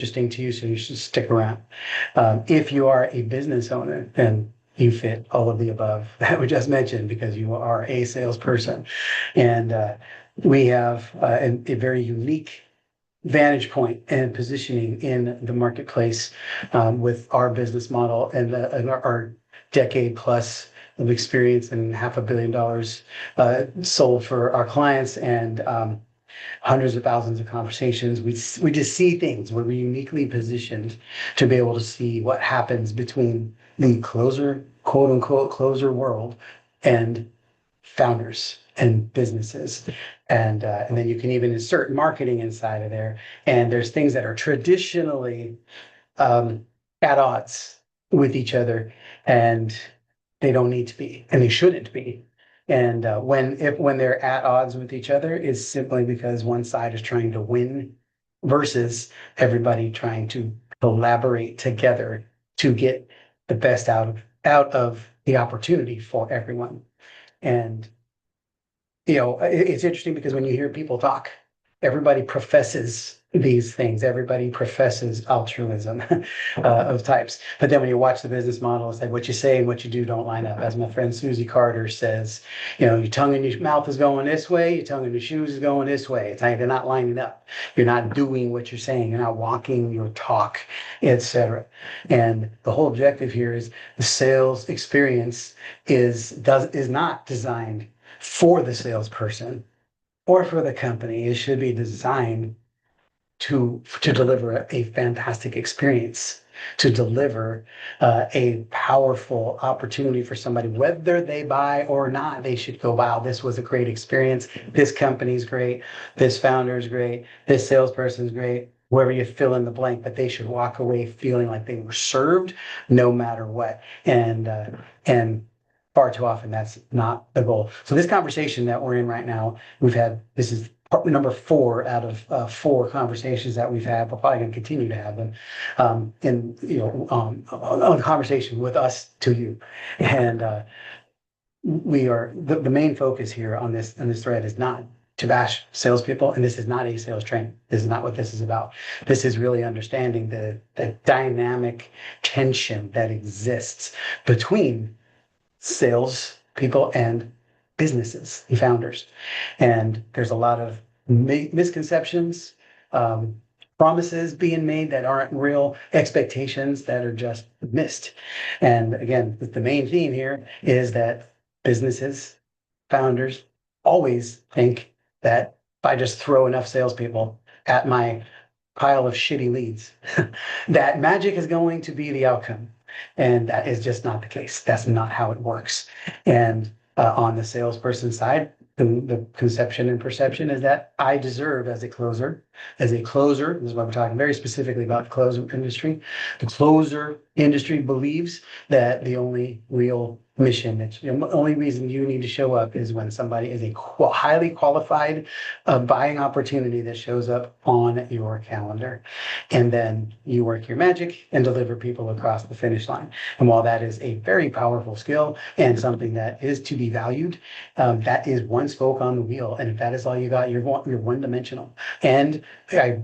interesting to you, so you should stick around. If you are a business owner, then you fit all of the above that we just mentioned because you are a salesperson. And we have a very unique vantage point and positioning in the marketplace with our business model and our decade plus of experience and $500 million sold for our clients and hundreds of thousands of conversations. We just see things. We're uniquely positioned to be able to see what happens between the closer, quote unquote, closer world and founders and businesses. And then you can even insert marketing inside of there. And there's things that are traditionally at odds with each other, and they don't need to be, and they shouldn't be. And when they're at odds with each other, it's simply because one side is trying to win versus everybody trying to collaborate together to get the best out of the opportunity for everyone. And it's interesting because when you hear people talk, everybody professes these things. Everybody professes altruism of types. But then when you watch the business model, it's like what you say and what you do don't line up. As my friend Susie Carter says, your tongue in your mouth is going this way, your tongue in your shoes is going this way. It's like they're not lining up. You're not doing what you're saying. You're not walking your talk, etc. And the whole objective here is the sales experience is not designed for the salesperson or for the company. It should be designed to deliver a fantastic experience, to deliver a powerful opportunity for somebody, whether they buy or not. They should go, wow, this was a great experience. This company's great. This founder is great. This salesperson is great. Wherever you fill in the blank, but they should walk away feeling like they were served no matter what. And far too often that's not the goal. So this conversation that we're in right now, this is number 4 out of 4 conversations that we've had. We're probably going to continue to have them on a conversation with us to you. And we are the main focus here on this thread is not to bash salespeople, and this is not a sales training. This is not what this is about. This is really understanding the dynamic tension that exists between sales people and businesses and founders. And there's a lot of misconceptions, promises being made that aren't real, expectations that are just missed. And again, the main theme here is that businesses, founders always think that if I just throw enough salespeople at my pile of shitty leads, that magic is going to be the outcome. And that is just not the case. That's not how it works. And on the salesperson side, the conception and perception is that I deserve as a closer, this is why we're talking very specifically about the closer industry. The closer industry believes that the only real mission, the only reason you need to show up is when somebody is a highly qualified buying opportunity that shows up on your calendar. And then you work your magic and deliver people across the finish line. And while that is a very powerful skill and something that is to be valued, that is one spoke on the wheel. And if that is all you got, you're one-dimensional. And I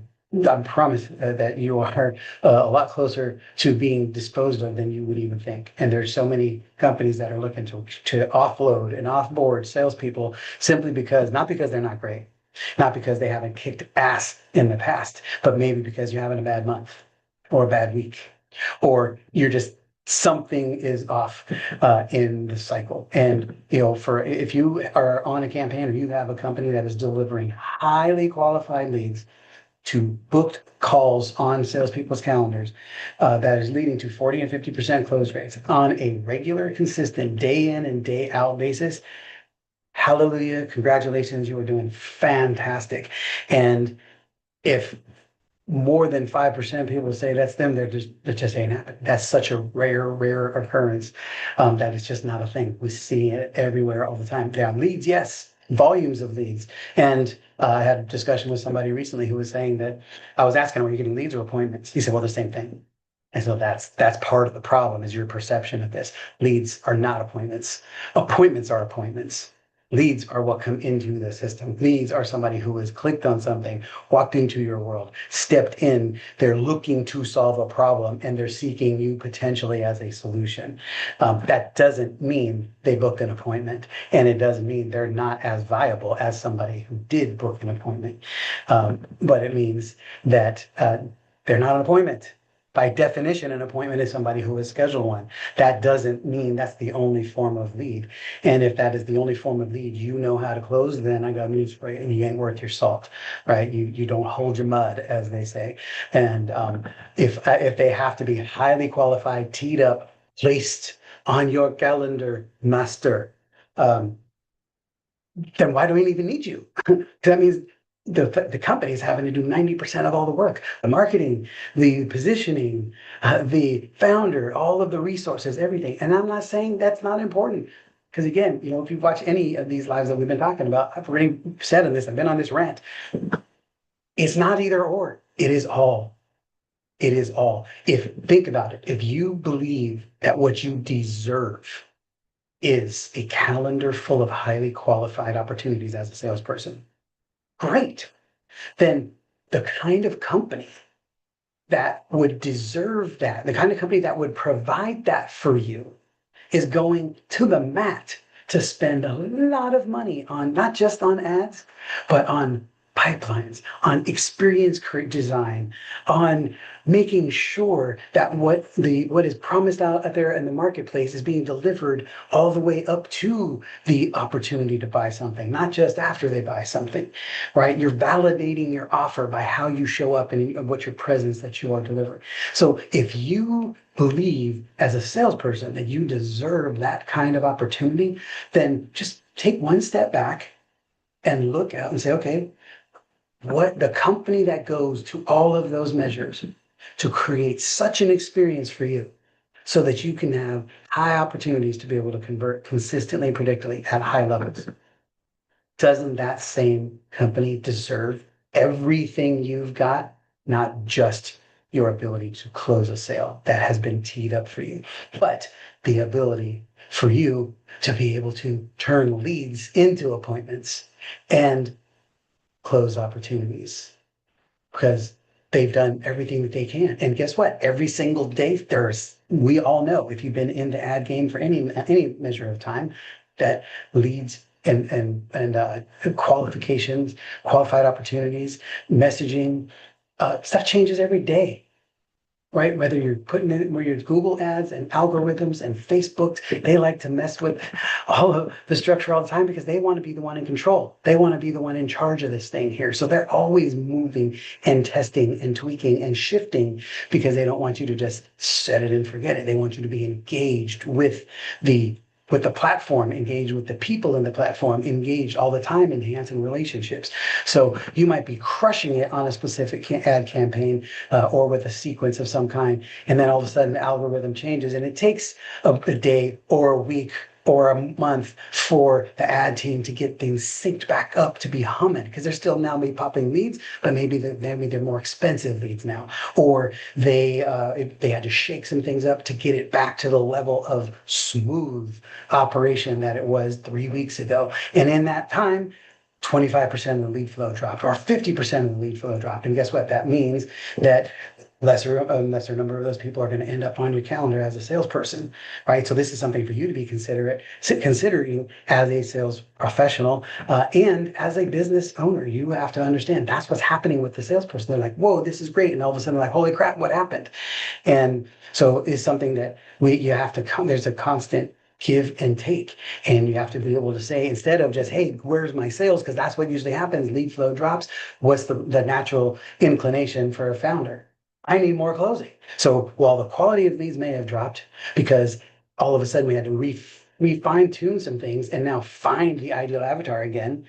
promise that you are a lot closer to being disposed of than you would even think. And there's so many companies that are looking to offload and offboard salespeople simply not because they're not great, not because they haven't kicked ass in the past, but maybe because you're having a bad month or a bad week, or you're just something is off in the cycle. And if you are on a campaign or you have a company that is delivering highly qualified leads to booked calls on salespeople's calendars, that is leading to 40 and 50% close rates on a regular, consistent day in and day out basis. Hallelujah, congratulations, you are doing fantastic. And if more than 5% of people say that's them, that just ain't happening. That's such a rare occurrence that it's just not a thing. We see it everywhere all the time. There are leads, yes, volumes of leads. And I had a discussion with somebody recently who was saying that I was asking, are you getting leads or appointments? He said, well, the same thing. And so that's part of the problem is your perception of this. Leads are not appointments. Appointments are appointments. Leads are what come into the system. Leads are somebody who has clicked on something, walked into your world, stepped in. They're looking to solve a problem and they're seeking you potentially as a solution. That doesn't mean they booked an appointment, and it doesn't mean they're not as viable as somebody who did book an appointment. But it means that they're not an appointment. By definition, an appointment is somebody who has scheduled one. That doesn't mean that's the only form of lead. And if that is the only form of lead you know how to close, then I got news for you, and you ain't worth your salt, right? You don't hold your mud, as they say. And if they have to be highly qualified, teed up, placed on your calendar, master, um, then why do we even need you? That means the company is having to do 90% of all the work, the marketing, the positioning, the founder, all of the resources, everything. And I'm not saying that's not important. Because again, if you watch any of these lives that we've been talking about, I've already said in this, I've been on this rant. It's not either or, it is all. It is all. Think about it, if you believe that what you deserve is a calendar full of highly qualified opportunities as a salesperson, great. Then the kind of company that would deserve that, the kind of company that would provide that for you, is going to the mat to spend a lot of money on not just on ads, but on pipelines, on experience design, on making sure that what is promised out there in the marketplace is being delivered all the way up to the opportunity to buy something, not just after they buy something, right? You're validating your offer by how you show up and what your presence that you are delivering. So if you believe as a salesperson that you deserve that kind of opportunity, then just take one step back and look out and say, okay, what the company that goes to all of those measures to create such an experience for you so that you can have high opportunities to be able to convert consistently and predictably at high levels. Doesn't that same company deserve everything you've got, not just your ability to close a sale that has been teed up for you, but the ability for you to be able to turn leads into appointments and close opportunities? Because they've done everything that they can. And guess what? Every single day, we all know, if you've been in the ad game for any measure of time, that leads and qualifications, qualified opportunities, messaging, stuff changes every day. Right? Whether you're putting in where your Google ads and algorithms and Facebook, they like to mess with all of the structure all the time because they want to be the one in control. They want to be the one in charge of this thing here. So they're always moving and testing and tweaking and shifting because they don't want you to just set it and forget it. They want you to be engaged with the platform, engaged with the people in the platform, engaged all the time, enhancing relationships. So you might be crushing it on a specific ad campaign or with a sequence of some kind, and then all of a sudden the algorithm changes, and it takes a day or a week or a month for the ad team to get things synced back up to be humming, because they're still now maybe popping leads, but maybe they're more expensive leads now, or they had to shake some things up to get it back to the level of smooth operation that it was 3 weeks ago. And in that time, 25% of the lead flow dropped, or 50% of the lead flow dropped. And guess what? That means that a lesser number of those people are going to end up on your calendar as a salesperson, right? So this is something for you to be considering as a sales professional and as a business owner. You have to understand that's what's happening with the salesperson. They're like, whoa, this is great. And all of a sudden, like, holy crap, what happened? And so it's something that you have to there's a constant give and take. And you have to be able to say, instead of just, hey, where's my sales? Because that's what usually happens. Lead flow drops. What's the natural inclination for a founder? I need more closing. So while the quality of leads may have dropped because all of a sudden we had to refine tune some things and now find the ideal avatar again.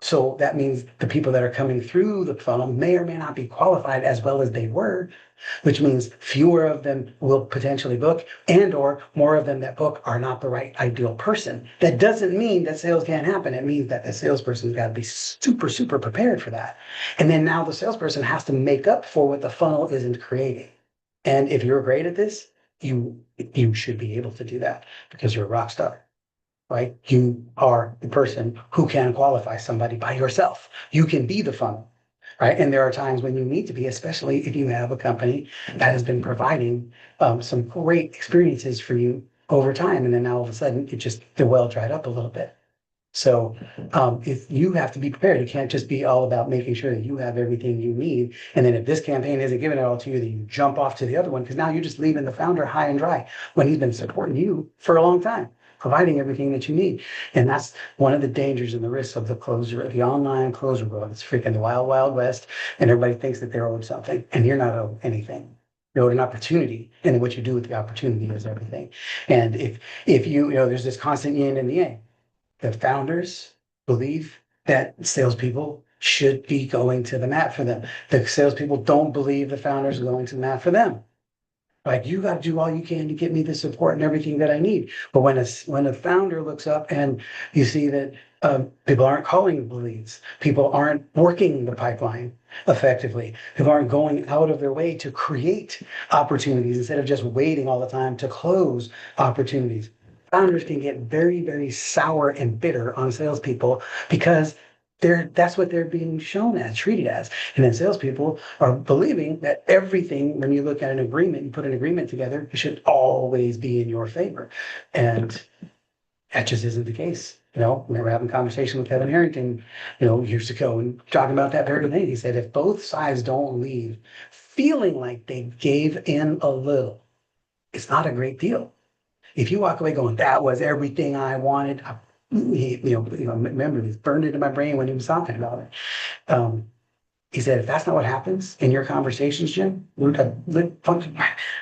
So that means the people that are coming through the funnel may or may not be qualified as well as they were, which means fewer of them will potentially book, and or more of them that book are not the right ideal person. That doesn't mean that sales can't happen. It means that the salesperson's got to be super, super prepared for that. And then now the salesperson has to make up for what the funnel isn't creating. And if you're great at this, you should be able to do that because you're a rock star. right? You are the person who can qualify somebody by yourself. You can be the funnel, right? And there are times when you need to be, especially if you have a company that has been providing some great experiences for you over time. And then now all of a sudden the well dried up a little bit. So if you have to be prepared, you can't just be all about making sure that you have everything you need. And then if this campaign isn't giving it all to you, then you jump off to the other one because now you're just leaving the founder high and dry when he's been supporting you for a long time, providing everything that you need. And that's one of the dangers and the risks of the online closer world. It's freaking the wild, wild west. And everybody thinks that they're owed something and you're not owed anything. You're owed an opportunity. And what you do with the opportunity is everything. And if there's this constant yin and the yang. The founders believe that salespeople should be going to the mat for them. The salespeople don't believe the founders are going to the mat for them. Like, you got to do all you can to get me the support and everything that I need. But when a founder looks up and you see that people aren't calling the leads, people aren't working the pipeline effectively, people aren't going out of their way to create opportunities instead of just waiting all the time to close opportunities. Founders can get very, very sour and bitter on salespeople because that's what they're being shown as, treated as. And then salespeople are believing that everything, when you look at an agreement, you put an agreement together, it should always be in your favor. And that just isn't the case. We were having a conversation with Kevin Harrington, years ago, and talking about that very thing. He said, if both sides don't leave feeling like they gave in a little, it's not a great deal. If you walk away going, that was everything I wanted, remember, this burned into my brain when he was talking about it. He said, if that's not what happens in your conversations, Jim, I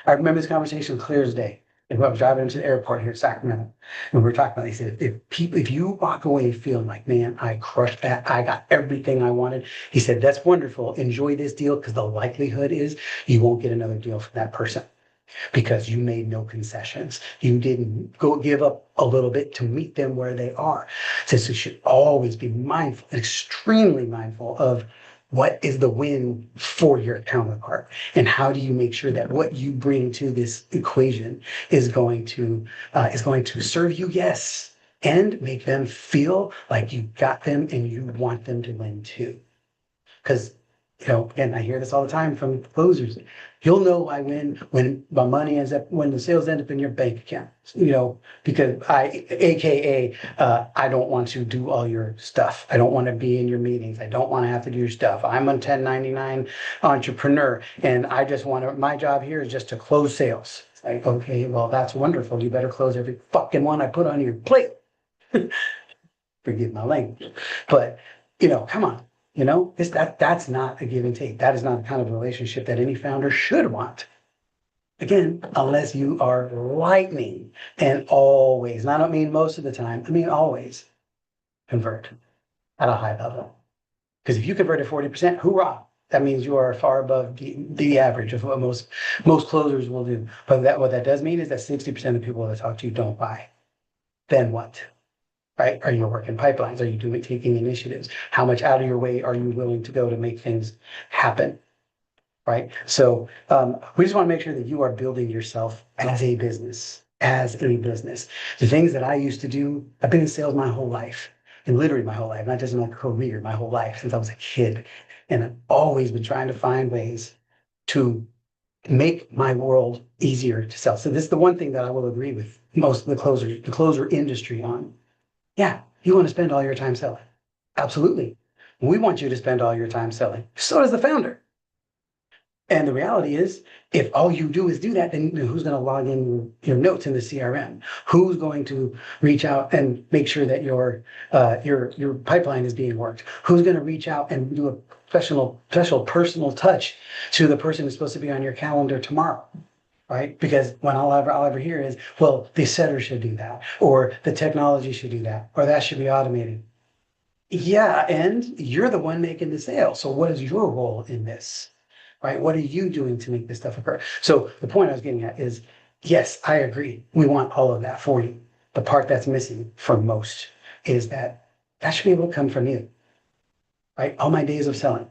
remember this conversation clear as day. I was driving into the airport here in Sacramento, and we were talking about it. He said, if you walk away feeling like, man, I crushed that, I got everything I wanted, he said, that's wonderful. Enjoy this deal because the likelihood is you won't get another deal from that person because you made no concessions. You didn't go give up a little bit to meet them where they are. So you should always be mindful, extremely mindful of what is the win for your counterpart and how do you make sure that what you bring to this equation is going to serve you, yes, and make them feel like you got them and you want them to win too. Because again, I hear this all the time from closers. You'll know I win when when the sales end up in your bank account, because AKA, I don't want to do all your stuff. I don't want to be in your meetings. I don't want to have to do your stuff. I'm a 1099 entrepreneur and my job here is just to close sales. It's like, okay, well, that's wonderful. You better close every fucking one I put on your plate. Forgive my language, but come on. That's not a give and take. That is not the kind of relationship that any founder should want. Again, unless you are lightning and always, and I don't mean most of the time, I mean always convert at a high level. Because if you convert at 40%, hoorah, that means you are far above the average of what most closers will do. But what that does mean is that 60% of the people that talk to you don't buy. Then what? Right? Are you working pipelines? Are you taking initiatives? How much out of your way are you willing to go to make things happen? Right? So we just want to make sure that you are building yourself as a business. The things that I used to do, I've been in sales my whole life, and literally my whole life, not just my career, my whole life since I was a kid. And I've always been trying to find ways to make my world easier to sell. So this is the one thing that I will agree with most of the closer industry on. Yeah, you want to spend all your time selling. Absolutely. We want you to spend all your time selling. So does the founder. And the reality is, if all you do is do that, then who's going to log in your notes in the CRM? Who's going to reach out and make sure that your pipeline is being worked? Who's going to reach out and do a special personal touch to the person who's supposed to be on your calendar tomorrow? Right? Because when I'll ever hear is, well, the setter should do that, or the technology should do that, or that should be automated. Yeah, and you're the one making the sale. So what is your role in this? Right? What are you doing to make this stuff occur? So the point I was getting at is, yes, I agree. We want all of that for you. The part that's missing for most is that should be able to come from you. Right? All my days of selling.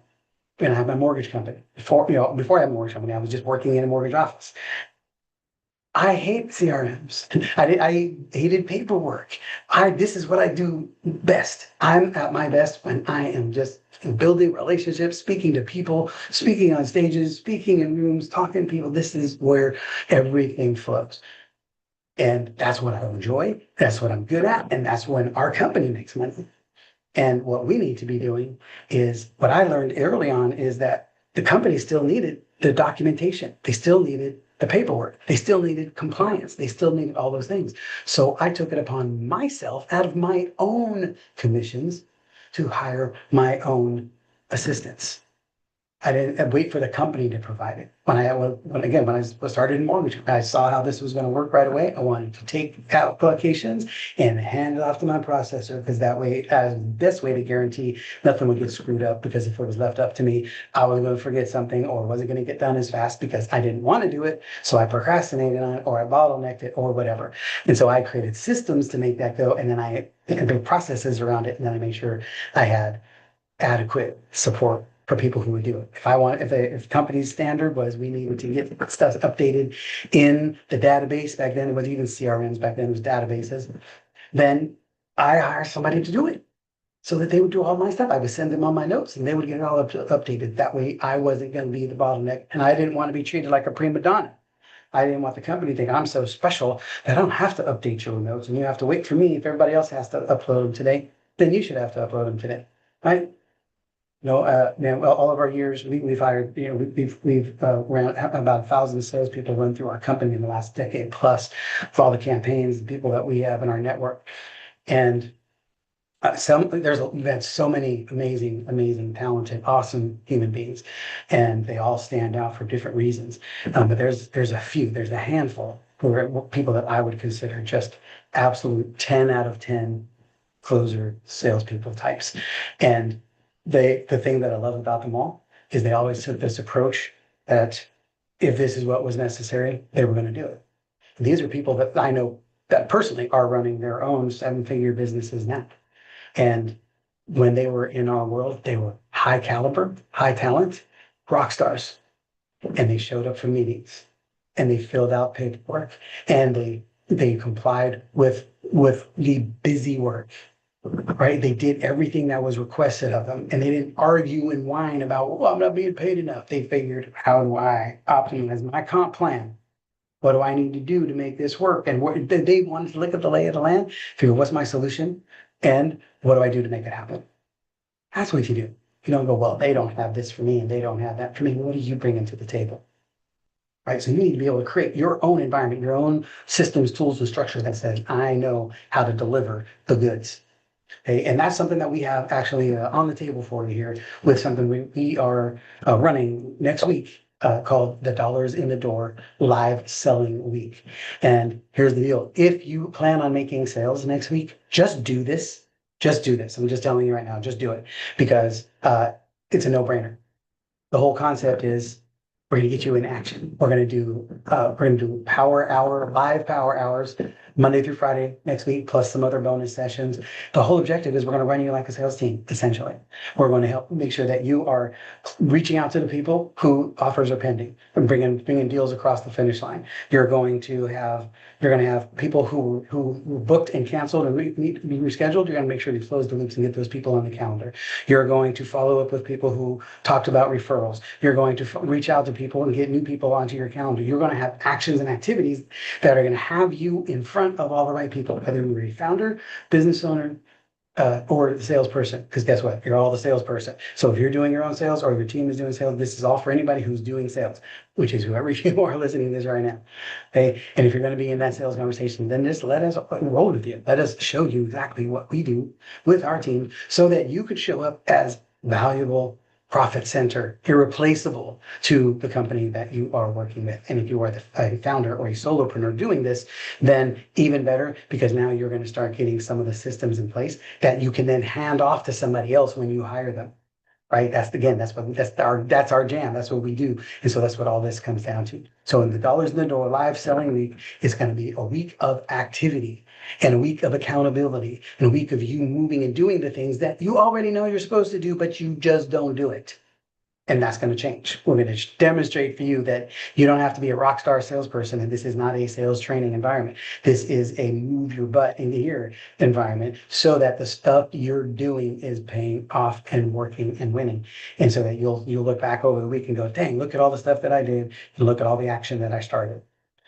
And I have my mortgage company. Before I had a mortgage company, I was just working in a mortgage office. I hate CRMs. I hated paperwork. This is what I do best. I'm at my best when I am just building relationships, speaking to people, speaking on stages, speaking in rooms, talking to people. This is where everything flows. And that's what I enjoy. That's what I'm good at. And that's when our company makes money. And what we need to be doing is what I learned early on is that the company still needed the documentation. They still needed the paperwork. They still needed compliance. They still needed all those things. So I took it upon myself out of my own commissions to hire my own assistants. I didn't wait for the company to provide it. When I started in mortgage, I saw how this was going to work right away. I wanted to take applications and hand it off to my processor because that way, as the best way to guarantee nothing would get screwed up. Because if it was left up to me, I was going to forget something or wasn't going to get done as fast because I didn't want to do it. So I procrastinated on it or I bottlenecked it or whatever. And so I created systems to make that go, and then I built processes around it, and then I made sure I had adequate support for people who would do it. If company's standard was we needed to get stuff updated in the database, back then it wasn't even CRMs, back then it was databases, then I hire somebody to do it so that they would do all my stuff. I would send them all my notes and they would get it all updated. That way I wasn't going to be the bottleneck, and I didn't want to be treated like a prima donna. I didn't want the company to think I'm so special that I don't have to update your notes and you have to wait for me. If everybody else has to upload them today, then you should have to upload them today, right? All of our years, we've hired, we've ran about 1,000 salespeople run through our company in the last decade plus for all the campaigns, the people that we have in our network. And we've had so many amazing, talented, awesome human beings, and they all stand out for different reasons. But there's a handful who are people that I would consider just absolute 10 out of 10 closer salespeople types. And the thing that I love about them all is they always took this approach that if this is what was necessary, they were going to do it. And these are people that I know that personally are running their own 7-figure businesses now. And when they were in our world, they were high caliber, high talent, rock stars. And they showed up for meetings and they filled out paperwork and they complied with the busy work. Right? They did everything that was requested of them, and they didn't argue and whine about, well, I'm not being paid enough. They figured, how do I optimize my comp plan? What do I need to do to make this work? And they wanted to look at the lay of the land, figure what's my solution, and what do I do to make it happen? That's what you do. You don't go, well, they don't have this for me, and they don't have that for me. What do you bring to the table? Right? So you need to be able to create your own environment, your own systems, tools, and structure that says, I know how to deliver the goods. Okay, and that's something that we have actually on the table for you here with something we are running next week called the Dollars in the Door Live Selling Week. And here's the deal. If you plan on making sales next week, just do this. Just do this. I'm just telling you right now, just do it because it's a no-brainer. The whole concept is we're going to get you in action. We're going to do live power hours, Monday through Friday next week, plus some other bonus sessions. The whole objective is we're going to run you like a sales team, essentially. We're going to help make sure that you are reaching out to the people who offers are pending and bringing deals across the finish line. You're going to have people who booked and canceled and need to be rescheduled. You're going to make sure you close the loops and get those people on the calendar. You're going to follow up with people who talked about referrals. You're going to reach out to people and get new people onto your calendar. You're going to have actions and activities that are going to have you in front of all the right people, whether you're a founder, business owner, or the salesperson, because guess what? You're all the salesperson. So if you're doing your own sales or your team is doing sales, this is all for anybody who's doing sales, which is whoever you are listening to this right now. Okay. And if you're going to be in that sales conversation, then just let us roll with you. Let us show you exactly what we do with our team so that you could show up as valuable, profit center, irreplaceable to the company that you are working with. And if you are a founder or a solopreneur doing this, then even better, because now you're going to start getting some of the systems in place that you can then hand off to somebody else when you hire them. Right? That's our jam. That's what we do. And so that's what all this comes down to. So in the Dollars in the Door Live Selling Week, it's going to be a week of activity and a week of accountability and a week of you moving and doing the things that you already know you're supposed to do, but you just don't do it. And that's going to change. We're going to demonstrate for you that you don't have to be a rock star salesperson. And this is not a sales training environment. This is a move your butt into here environment so that the stuff you're doing is paying off and working and winning. And so that you'll look back over the week and go, dang, look at all the stuff that I did and look at all the action that I started.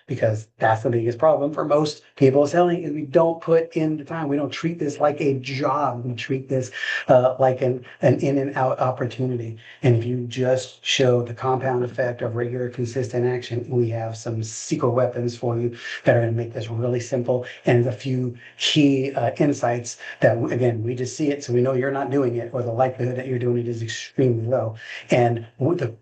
Because that's the biggest problem for most people selling is we don't put in the time. We don't treat this like a job. We treat this like an in and out opportunity. And if you just show the compound effect of regular, consistent action, we have some secret weapons for you that are going to make this really simple and a few key insights that, again, we just see it. So we know you're not doing it, or the likelihood that you're doing it is extremely low. And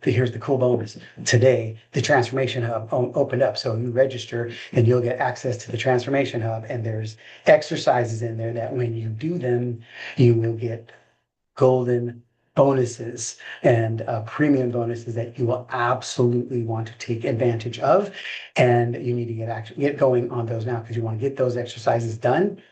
here's the cool bonus. Today, the Transformation Hub opened up. So you register and you'll get access to the Transformation Hub. And there's exercises in there that when you do them, you will get golden bonuses and premium bonuses that you will absolutely want to take advantage of. And you need to get going on those now because you want to get those exercises done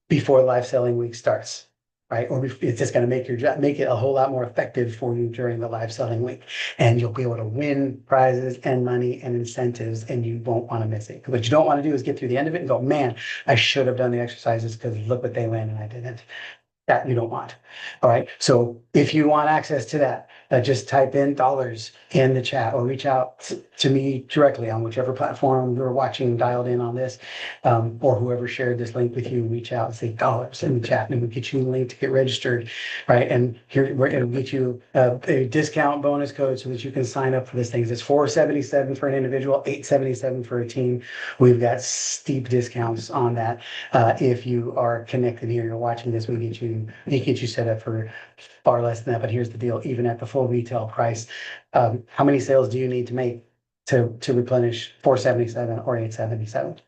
before live selling week starts. Right? Or it's just going to make make it a whole lot more effective for you during the live selling week. And you'll be able to win prizes and money and incentives, and you won't want to miss it. What you don't want to do is get through the end of it and go, man, I should have done the exercises because look what they win and I didn't. That you don't want. All right. So if you want access to that, just type in dollars in the chat or reach out to me directly on whichever platform you're watching dialed in on this, or whoever shared this link with you, reach out and say dollars in the chat and we'll get you a link to get registered. Right. And here it'll get you a discount bonus code so that you can sign up for this thing. It's $477 for an individual, $877 for a team. We've got steep discounts on that. If you are connected here, you're watching this, we get you set up for far less than that. But here's the deal: even at the full retail price, how many sales do you need to make to replenish $477 or $877?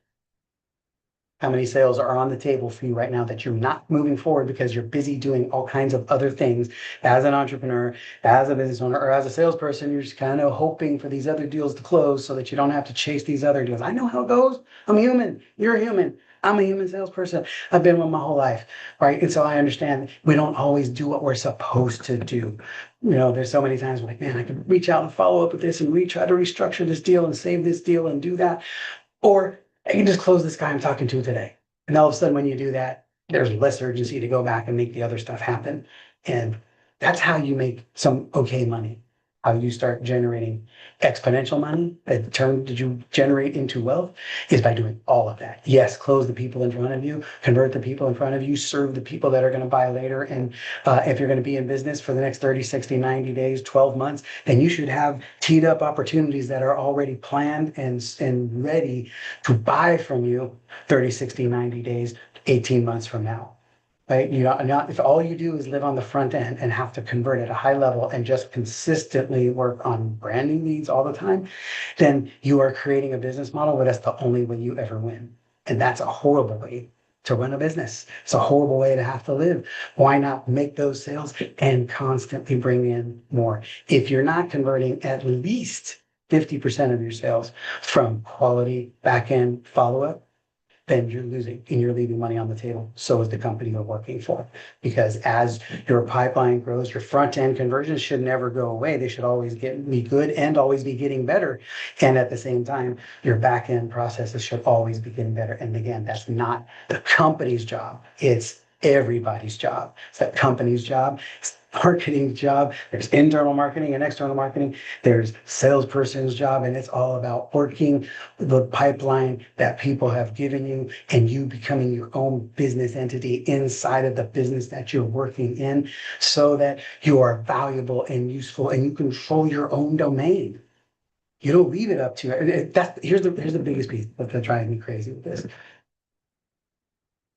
How many sales are on the table for you right now that you're not moving forward because you're busy doing all kinds of other things as an entrepreneur, as a business owner, or as a salesperson? You're just kind of hoping for these other deals to close so that you don't have to chase these other deals. I know how it goes. I'm human. You're a human. I'm a human salesperson. I've been one my whole life, right? And so I understand we don't always do what we're supposed to do. You know, there's so many times I'm like, man, I could reach out and follow up with this and try to restructure this deal and save this deal and do that. Or I can just close this guy I'm talking to today. And all of a sudden, when you do that, there's less urgency to go back and make the other stuff happen. And that's how you make some okay money. How you start generating exponential money, that term that you generate into wealth, is by doing all of that. Yes, close the people in front of you, convert the people in front of you, serve the people that are going to buy later. And if you're going to be in business for the next 30, 60, 90 days, 12 months, then you should have teed up opportunities that are already planned and ready to buy from you 30, 60, 90 days, 18 months from now. Right? If all you do is live on the front end and have to convert at a high level and just consistently work on branding leads all the time, then you are creating a business model where that's the only way you ever win. And that's a horrible way to run a business. It's a horrible way to have to live. Why not make those sales and constantly bring in more? If you're not converting at least 50% of your sales from quality back-end follow-up, then you're losing and you're leaving money on the table. So is the company you're working for. Because as your pipeline grows, your front end conversions should never go away. They should always be good and always be getting better. And at the same time, your back end processes should always be getting better. And again, that's not the company's job. It's everybody's job. It's that company's job. It's marketing's job. There's internal marketing and external marketing. There's salesperson's job, and it's all about working the pipeline that people have given you and you becoming your own business entity inside of the business that you're working in so that you are valuable and useful and you control your own domain. You don't leave it up to here's the biggest piece that drives me crazy with this.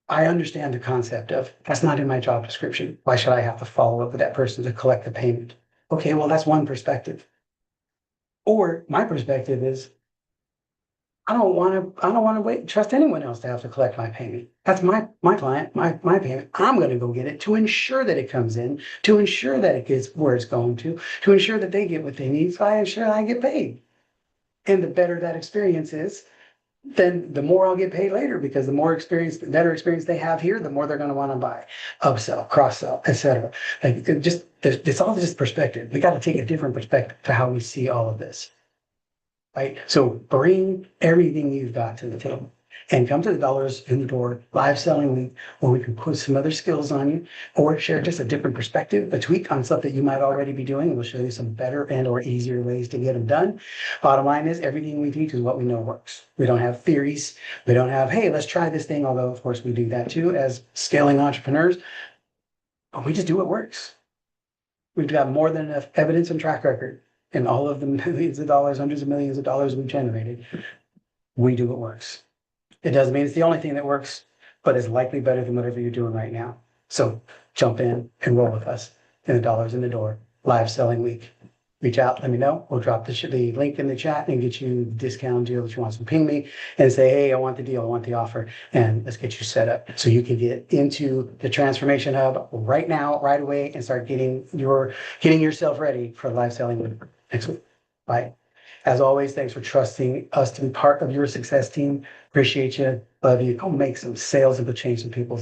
I understand the concept of that's not in my job description. Why should I have to follow up with that person to collect the payment? Okay, well, that's one perspective. Or my perspective is I don't want to wait, trust anyone else to have to collect my payment. That's my client, my payment. I'm going to go get it to ensure that it comes in, to ensure that it gets where it's going to ensure that they get what they need. So I ensure I get paid. And the better that experience is, then the more I'll get paid later, because the more experience, the better experience they have here, the more they're going to want to buy, upsell, cross sell, etc. Like it's all just perspective. We got to take a different perspective to how we see all of this, right? So bring everything you've got to the table and come to the Dollars in the Door live selling week, where we can put some other skills on you or share just a different perspective, a tweak on stuff that you might already be doing. We'll show you some better and or easier ways to get them done. Bottom line is everything we teach is what we know works. We don't have theories. We don't have, hey, let's try this thing. Although of course we do that too as scaling entrepreneurs, but we just do what works. We've got more than enough evidence and track record in all of the millions of dollars, hundreds of millions of dollars we've generated. We do what works. It doesn't mean it's the only thing that works, but it's likely better than whatever you're doing right now. So jump in and roll with us in the Dollars in the Door live selling week. Reach out, let me know. We'll drop the link in the chat and get you the discount deal that you want. So ping me and say, hey, I want the deal, I want the offer, and let's get you set up so you can get into the Transformation Hub right now, right away, and start getting yourself ready for live selling week next week. Bye. As always, thanks for trusting us to be part of your success team. Appreciate you. Love you. Go make some sales and go change some people's lives.